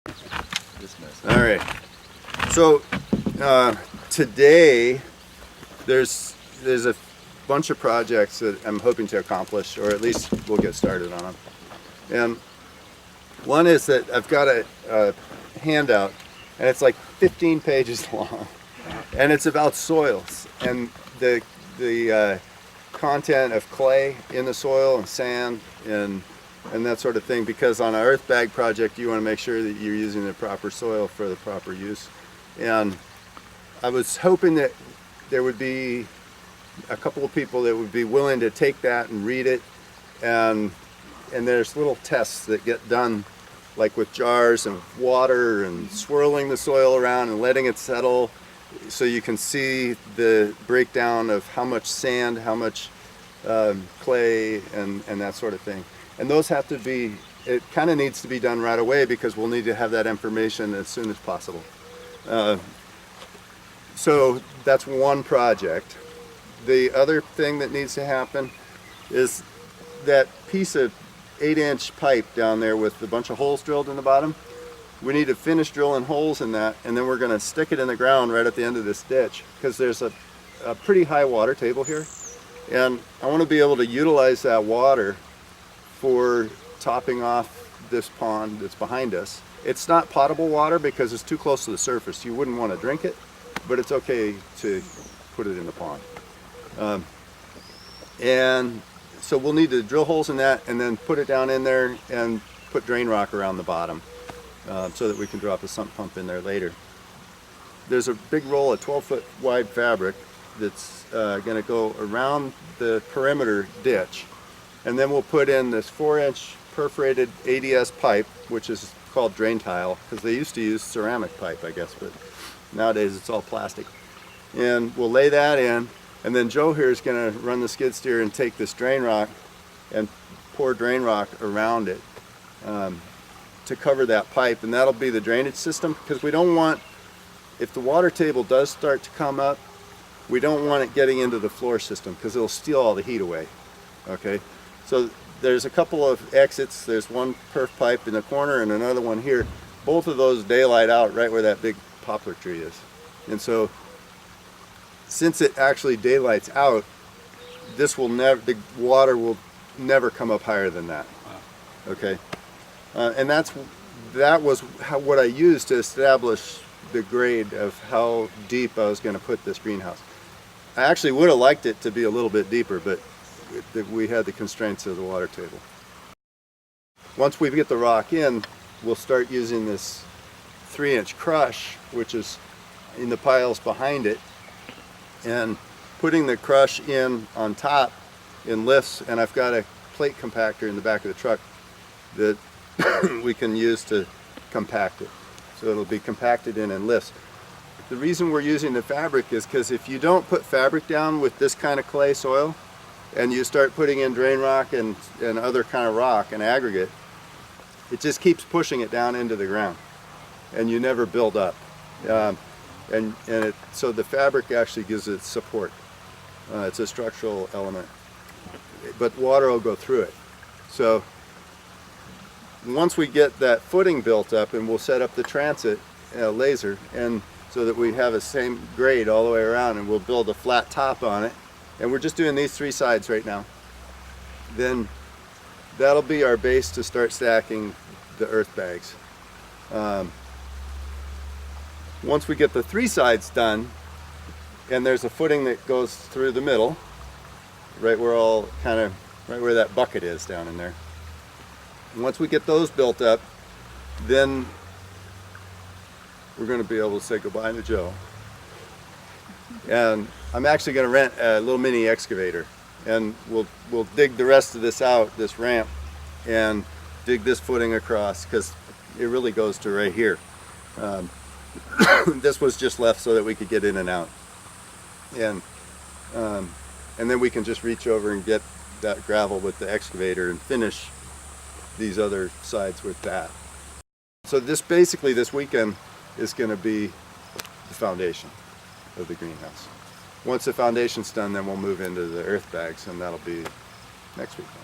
All right. So today there's a bunch of projects that I'm hoping to accomplish, or at least we'll get started on them. And one is that I've got a handout, and it's like 15 pages long, and it's about soils and the content of clay in the soil and sand and that sort of thing, because on an Earthbag project you want to make sure that you're using the proper soil for the proper use. And I was hoping that there would be a couple of people that would be willing to take that and read it, and there's little tests that get done, like with jars and water and swirling the soil around and letting it settle, so you can see the breakdown of how much sand, how much clay, and that sort of thing. And those have to be, it kind of needs to be done right away, because we'll need to have that information as soon as possible. So that's one project. The other thing that needs to happen is that piece of 8-inch pipe down there with a bunch of holes drilled in the bottom. We need to finish drilling holes in that, and then we're going to stick it in the ground right at the end of this ditch, because there's a pretty high water table here, and I want to be able to utilize that water for topping off this pond that's behind us. It's not potable water because it's too close to the surface. You wouldn't want to drink it, but it's okay to put it in the pond. And so we'll need to drill holes in that and then put it down in there and put drain rock around the bottom, so that we can drop a sump pump in there later. There's a big roll of 12-foot wide fabric that's going to go around the perimeter ditch, and then we'll put in this 4-inch perforated ADS pipe, which is called drain tile, because they used to use ceramic pipe, I guess, but nowadays it's all plastic. And we'll lay that in, and then Joe here is going to run the skid steer and take this drain rock and pour drain rock around it to cover that pipe, and that'll be the drainage system, because we don't want, if the water table does start to come up, we don't want it getting into the floor system, because it'll steal all the heat away. Okay, so there's a couple of exits. There's one perf pipe in the corner and another one here. Both of those daylight out right where that big poplar tree is. And so since it actually daylights out, this will never, the water will never come up higher than that. Okay, and that was what I used to establish the grade of how deep I was going to put this greenhouse. I actually would have liked it to be a little bit deeper, but we had the constraints of the water table. Once we get the rock in, we'll start using this 3-inch crush, which is in the piles behind it, and putting the crush in on top in lifts. And I've got a plate compactor in the back of the truck that we can use to compact it, so it'll be compacted in lifts. The reason we're using the fabric is because if you don't put fabric down with this kind of clay soil, and you start putting in drain rock and other kind of rock and aggregate, it just keeps pushing it down into the ground, and you never build up. So the fabric actually gives it support. It's a structural element, but water will go through it. So once we get that footing built up, and we'll set up the transit laser, and so that we have the same grade all the way around, and we'll build a flat top on it. And we're just doing these 3 sides right now. Then that'll be our base to start stacking the earth bags. Once we get the 3 sides done, and there's a footing that goes through the middle, right where that bucket is down in there. And once we get those built up, then we're going to be able to say goodbye to Joe. And I'm actually going to rent a little mini excavator, and we'll dig the rest of this out, this ramp, and dig this footing across, because it really goes to right here. This was just left so that we could get in and out, and then we can just reach over and get that gravel with the excavator and finish these other sides with that. So this weekend is going to be the foundation of the greenhouse. Once the foundation's done, then we'll move into the earth bags, and that'll be next weekend.